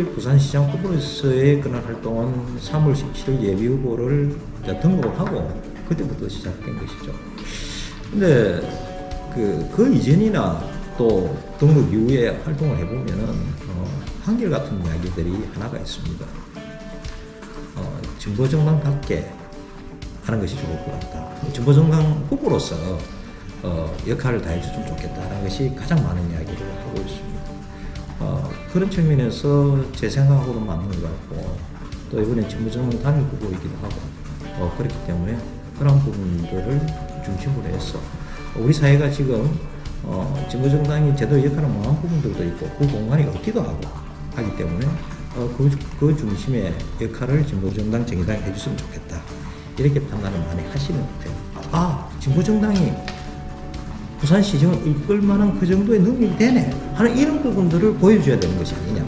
사실 부산시장 후보로서의 그런 활동은 3월 17일 예비후보를 등록을 하고 그때부터 시작된 것이죠. 근데 그 이전이나 또 등록 이후에 활동을 해보면은 한결같은 이야기들이 하나가 있습니다. 진보정당답게 하는 것이 좋을 것 같다. 진보정당 후보로서 역할을 다해주면 좋겠다는 것이 가장 많은 이야기를 하고 있습니다. 그런 측면에서 제 생각하고도 맞는 것 같고 또 이번에 진보정당 단일 후보이기도 하고 그렇기 때문에 그런 부분들을 중심으로 해서 우리 사회가 지금 진보정당이 제대로 역할을 못한 부분들도 있고 그 공간이 없기도 하고 하기 때문에 그 중심의 역할을 진보정당, 정의당이 해줬으면 좋겠다. 이렇게 판단을 많이 하시는 것 같아요. 진보정당이 부산시정을 이끌 만한 그 정도의 능력이 되네 하는 이런 부분들을 보여줘야 되는 것이 아니냐.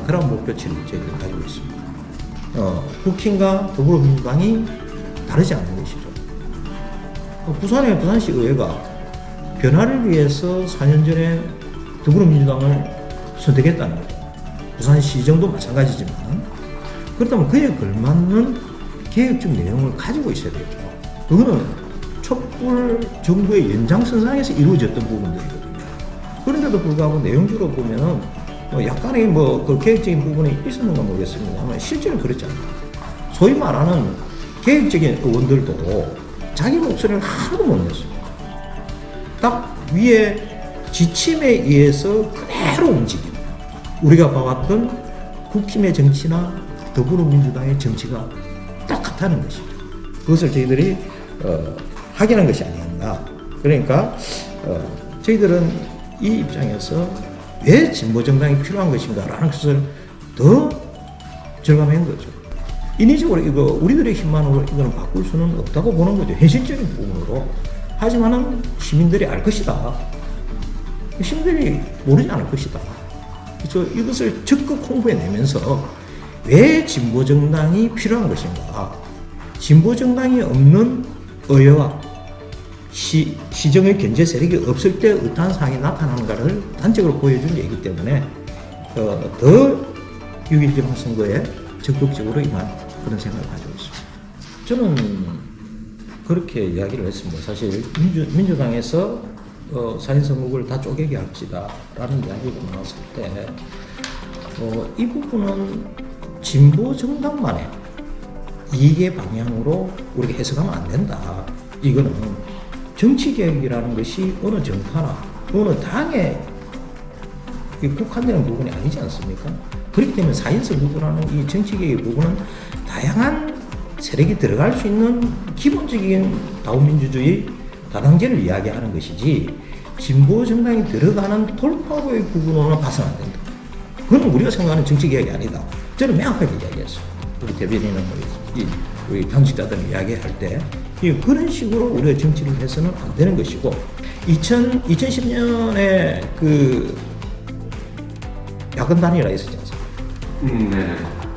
그런 목표치를 저희들이 가지고 있습니다. 국힘과 더불어민주당이 다르지 않은 것이죠. 부산의 부산시 의회가 변화를 위해서 4년 전에 더불어민주당을 선택했다는 거예요. 부산시정도 마찬가지지만 그렇다면 그에 걸맞는 계획적 내용을 가지고 있어야 되겠죠. 그거는 촛불 정부의 연장선상에서 이루어졌던 부분들이거든요. 그런데도 불구하고 내용적으로 보면은 약간의 그 계획적인 부분이 있었는가 모르겠습니다만 실제로 그렇지 않아요. 소위 말하는 계획적인 의원들도 자기 목소리를 하나도 못 냈습니다. 딱 위에 지침에 의해서 그대로 움직입니다. 우리가 봐왔던 국힘의 정치나 더불어민주당의 정치가 똑같다는 것이죠. 그것을 저희들이 확인한 것이 아니었나. 그러니까 저희들은 이 입장에서 왜 진보정당이 필요한 것인가라는 것을 더 절감한 거죠. 인위적으로 우리들의 힘만으로 이거는 바꿀 수는 없다고 보는 거죠. 현실적인 부분으로. 하지만은 시민들이 알 것이다. 시민들이 모르지 않을 것이다. 그래서 이것을 적극 홍보해내면서 왜 진보정당이 필요한 것인가. 진보정당이 없는 의회와 시정의 견제 세력이 없을 때 어떠한 상황이 나타나는가를 단적으로 보여준 얘기이기 때문에 더 6.1 선거에 적극적으로 임한 그런 생각을 가지고 있습니다. 저는 그렇게 이야기를 했습니다. 사실 민주당에서 4인 선거구를 다 쪼개기 합시다 라는 이야기가 나왔을 때 이 부분은 진보 정당만의 이익의 방향으로 우리가 해석하면 안 된다. 이거는 정치개혁이라는 것이 어느 정파나 어느 당에 국한되는 부분이 아니지 않습니까? 그렇기 때문에 4인 선거구라는 이 정치개혁의 부분은 다양한 세력이 들어갈 수 있는 기본적인 다원민주주의 다당제를 이야기하는 것이지 진보 정당이 들어가는 돌파구의 부분으로는 봐서는 안 된다. 그건 우리가 생각하는 정치개혁이 아니다. 저는 명확하게 이야기했어요. 우리 대변인은 우리 당직자들은 이야기할 때 그런 식으로 우리가 정치를 해서는 안 되는 것이고 2010년에 그 야권 단일화 있었지 않습니까? 네.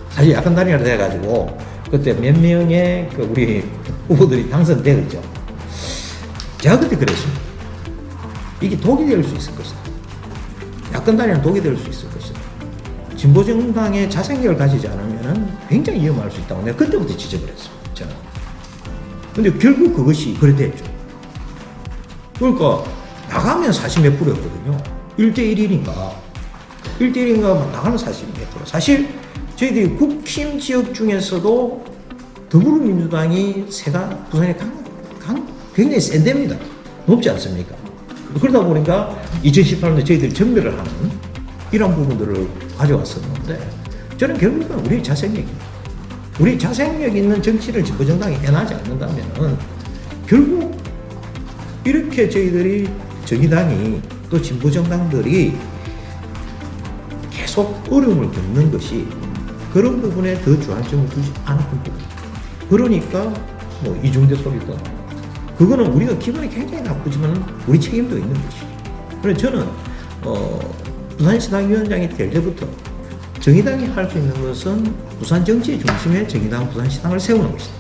사실 야권 단일화 돼가지고 그때 몇 명의 우리 후보들이 당선되었죠. 제가 그때 그랬습니다. 이게 독이 될 수 있을 것이다. 야권 단일화는 독이 될 수 있을 것이다. 진보정당의 자생력을 가지지 않으면 굉장히 위험할 수 있다고 내가 그때부터 지적을 했습니다. 저는. 근데 결국 그것이 그래 됐죠. 그러니까 나가면 40몇 %였거든요. 1대1인가 1대1인가 나가면 40몇 %. 사실 저희들이 국힘 지역 중에서도 더불어민주당이 부산에 굉장히 센 데입니다. 높지 않습니까? 그러다 보니까 2018년에 저희들이 전멸을 하는 이런 부분들을 가져왔었는데 저는 결국은 우리의 자생력입니다. 우리 자생력 있는 정치를 진보정당이 해나지 않는다면 결국 이렇게 저희들이 정의당이 또 진보정당들이 계속 어려움을 겪는 것이 그런 부분에 더 주안점을 두지 않았던 부분. 그러니까 이중대 소리도 그거는 우리가 기분이 굉장히 나쁘지만 우리 책임도 있는 것이죠. 그래서 저는 부산시당위원장이 될 때부터 정의당이 할 수 있는 것은 부산 정치의 중심에 정의당 부산시당을 세우는 것이다.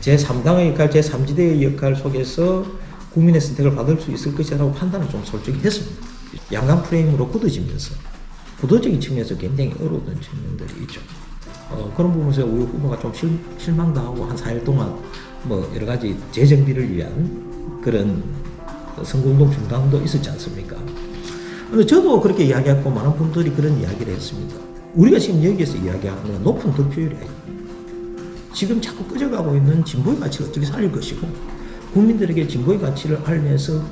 제3당의 역할, 제3지대의 역할 속에서 국민의 선택을 받을 수 있을 것이라고 판단을 좀 솔직히 했습니다. 양강 프레임으로 굳어지면서 구도적인 측면에서 굉장히 어려웠던 측면들이 있죠. 그런 부분에서 우리 후보가 좀 실망도 하고 한 4일 동안 뭐 여러 가지 재정비를 위한 그런 선거운동 중단도 있었지 않습니까? 근데 저도 그렇게 이야기했고 많은 분들이 그런 이야기를 했습니다. 우리가 지금 여기에서 이야기하는 높은 득표율이 지금 자꾸 꺼져가고 있는 진보의 가치를 어떻게 살릴 것이고 국민들에게 진보의 가치를 알면서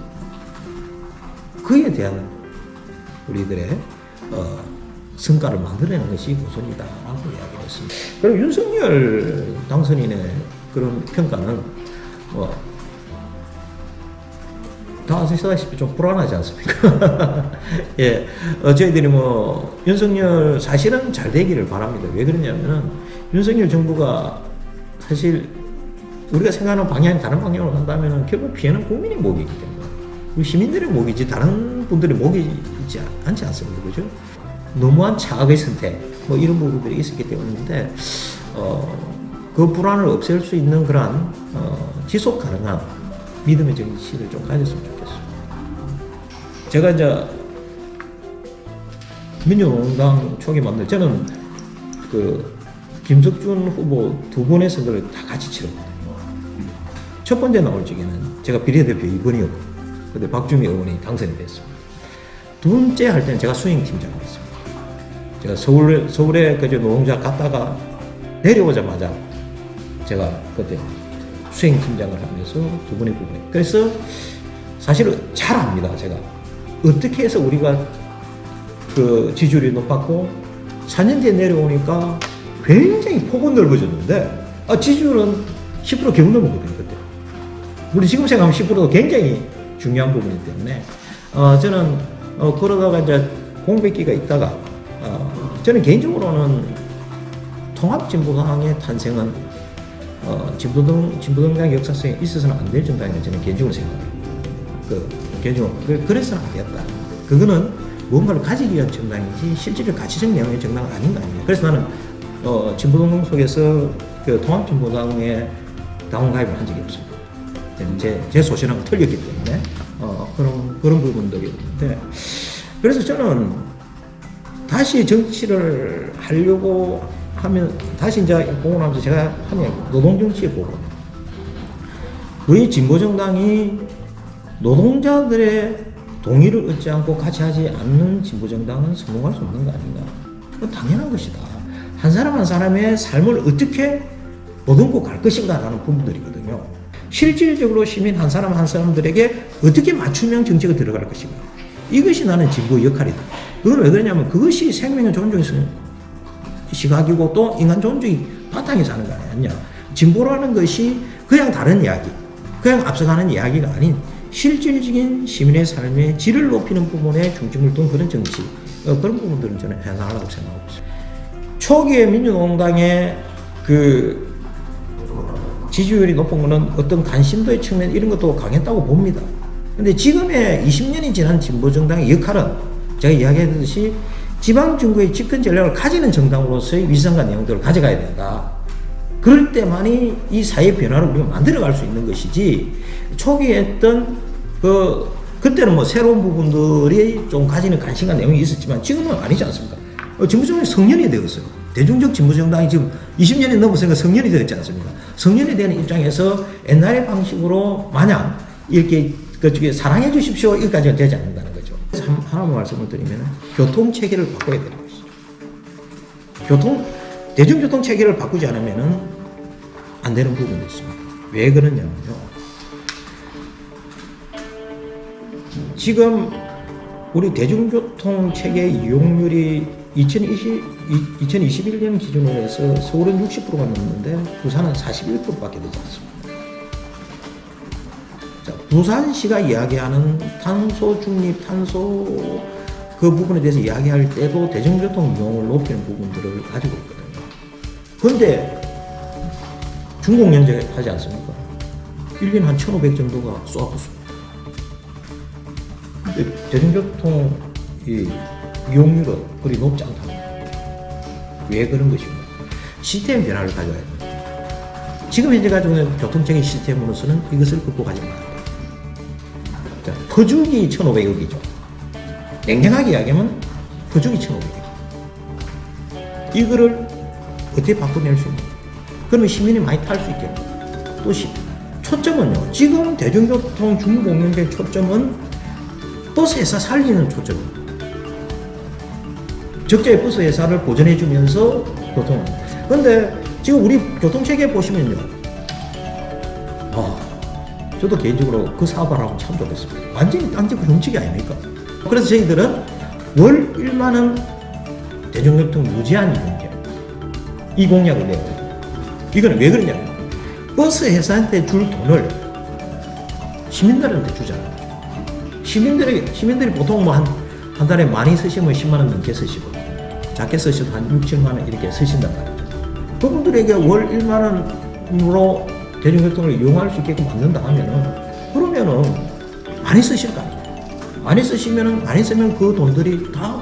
그에 대한 우리들의 성과를 만들어내는 것이 우선이다라고 이야기를 했습니다. 그리고 윤석열 당선인의 그런 평가는 다 아시다시피 좀 불안하지 않습니까? 예, 저희들이 윤석열 사실은 잘 되기를 바랍니다. 왜 그러냐면은 윤석열 정부가 사실 우리가 생각하는 방향이 다른 방향으로 간다면은 결국 피해는 국민의 목이기 때문에 우리 시민들의 목이지 다른 분들의 목이지 않지 않습니까? 그죠? 너무한 차악의 선택 이런 부분들이 있었기 때문인데 그 불안을 없앨 수 있는 그러한 지속 가능한 믿음의 정치를 좀 가졌으면 좋겠습니다. 제가 이제 민주노동당 초기 만들 저는 그 김석준 후보 두 번의 선거를 다 같이 치렀거든요. 첫 번째 나올 적에는 제가 비례대표 2번이었고 그때 박주미 의원이 당선이 됐습니다. 두 번째 할 때는 제가 수행팀장을 했습니다. 제가 서울에 그저 노동자 갔다가 내려오자마자 제가 그때 수행팀장을 하면서 두 번의 부분에 그래서 사실은 잘 압니다. 제가 어떻게 해서 우리가 그 지지율이 높았고 4년 뒤에 내려오니까 굉장히 폭은 넓어졌는데 지지율은 10% 겨우 넘었거든요. 그때 우리 지금 생각하면 10%도 굉장히 중요한 부분이기 때문에 저는 그러다가 이제 공백기가 있다가 저는 개인적으로는 통합진보당의 탄생은 진보정당 역사성에 있어서는 안 될 정당이라고 저는 개인적으로 생각합니다. 개인적으로 그래서는 안 되었다. 그거는 무언가를 가지기 위한 정당이지 실질적 가치적 내용의 정당은 아닌 거 아닙니까? 그래서 나는 진보정당 속에서 그 통합진보당에 당원가입을 한 적이 없습니다. 제 소신하고 틀렸기 때문에 그런 부분들이 있는데 그래서 저는 다시 정치를 하려고 하면 다시 이제 공헌하면서 제가 하는 노동정치에 보고 우리 진보정당이 노동자들의 동의를 얻지 않고 같이 하지 않는 진보정당은 성공할 수 없는 거 아닌가? 그건 당연한 것이다. 한 사람 한 사람의 삶을 어떻게 보듬고 갈 것인가 라는 부분들이거든요. 실질적으로 시민 한 사람 한 사람들에게 어떻게 맞춤형 정책을 들어갈 것인가. 이것이 나는 진보의 역할이다. 그건 왜 그러냐면 그것이 생명의 존중의 시각이고 또 인간 존중이 바탕에 사는 거 아니냐. 진보라는 것이 그냥 다른 이야기, 그냥 앞서가는 이야기가 아닌 실질적인 시민의 삶의 질을 높이는 부분에 중점을 둔 그런 정치, 그런 부분들은 저는 해나가려고 생각하고 있습니다. 초기에 민주노동당의 그 지지율이 높은 거는 어떤 관심도의 측면 이런 것도 강했다고 봅니다. 근데 지금의 20년이 지난 진보정당의 역할은 제가 이야기했듯이 지방정부의 집권 전략을 가지는 정당으로서의 위상과 내용들을 가져가야 된다. 그럴 때만이 이 사회 변화를 우리가 만들어갈 수 있는 것이지 초기에 했던 그때는 새로운 부분들이 좀 가지는 관심과 내용이 있었지만 지금은 아니지 않습니까? 진보정당이 성년이 되었어요. 대중적 진보정당이 지금 20년이 넘었으니까 성년이 되었지 않습니까? 성년이 되는 입장에서 옛날의 방식으로 마냥 이렇게 그쪽에 사랑해 주십시오 여기까지가 되지 않는다는 거죠. 하나만 말씀을 드리면 교통체계를 바꿔야 되는 것이죠. 대중교통체계를 바꾸지 않으면 안 되는 부분이 있습니다. 왜 그러냐면요. 지금 우리 대중교통체계 이용률이 2021년 기준으로 해서 서울은 60%가 넘는데 부산은 41%밖에 되지 않습니다. 자, 부산시가 이야기하는 탄소 중립, 탄소 그 부분에 대해서 이야기할 때도 대중교통 이용을 높이는 부분들을 가지고 있거든요. 그런데 중공연재 하지 않습니까? 1년에 한 1,500 정도가 쏘아붙습니다. 대중교통 이용률은 그리 높지 않다. 왜 그런 것입니까? 시스템 변화를 가져야 됩니다. 지금 현재 가지고 있는 교통체계 시스템으로서는 이것을 극복하지 말아야 됩니다. 자, 퍼주기 1,500억이죠. 냉정하게 이야기하면 그중에 1,500개. 이거를 어떻게 바꿔낼 수 있냐? 그러면 시민이 많이 탈 수 있겠고. 또 초점은요. 지금 대중교통 중공영의 초점은 버스 회사 살리는 초점입니다. 적자의 버스 회사를 보전해주면서 교통을. 그런데 지금 우리 교통체계 보시면요. 저도 개인적으로 그 사업을 하면 참 좋겠습니다. 완전히 딴지구 훔치기 아닙니까? 그래서 저희들은 월 1만 원 대중교통 무제한 이용권 이 공약을 내요. 이거는 왜 그러냐면 버스 회사한테 줄 돈을 시민들한테 주잖아요. 시민들이 보통 뭐 한 달에 많이 쓰시면 10만 원 넘게 쓰시고 작게 쓰셔도 한 6, 7만 원 이렇게 쓰신단 말이에요. 그분들에게 월 1만 원으로 대중교통을 이용할 수 있게끔 만든다 하면은 그러면은 많이 쓰실 거 아니에요. 많이 쓰면 그 돈들이 다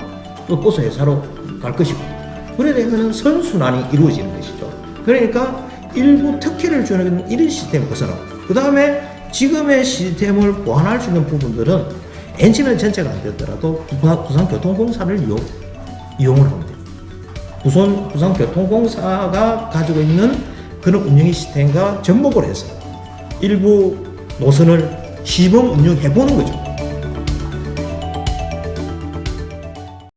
또 버스 회사로 갈 것이고 그래 되면은 선순환이 이루어지는 것이죠. 그러니까 일부 특혜를 주는 이런 시스템을 벗어나고 그 다음에 지금의 시스템을 보완할 수 있는 부분들은 엔진은 전체가 안 되더라도 부산교통공사를 이용을 하면 돼요. 부산교통공사가 가지고 있는 그런 운영 시스템과 접목을 해서 일부 노선을 시범 운영해 보는 거죠.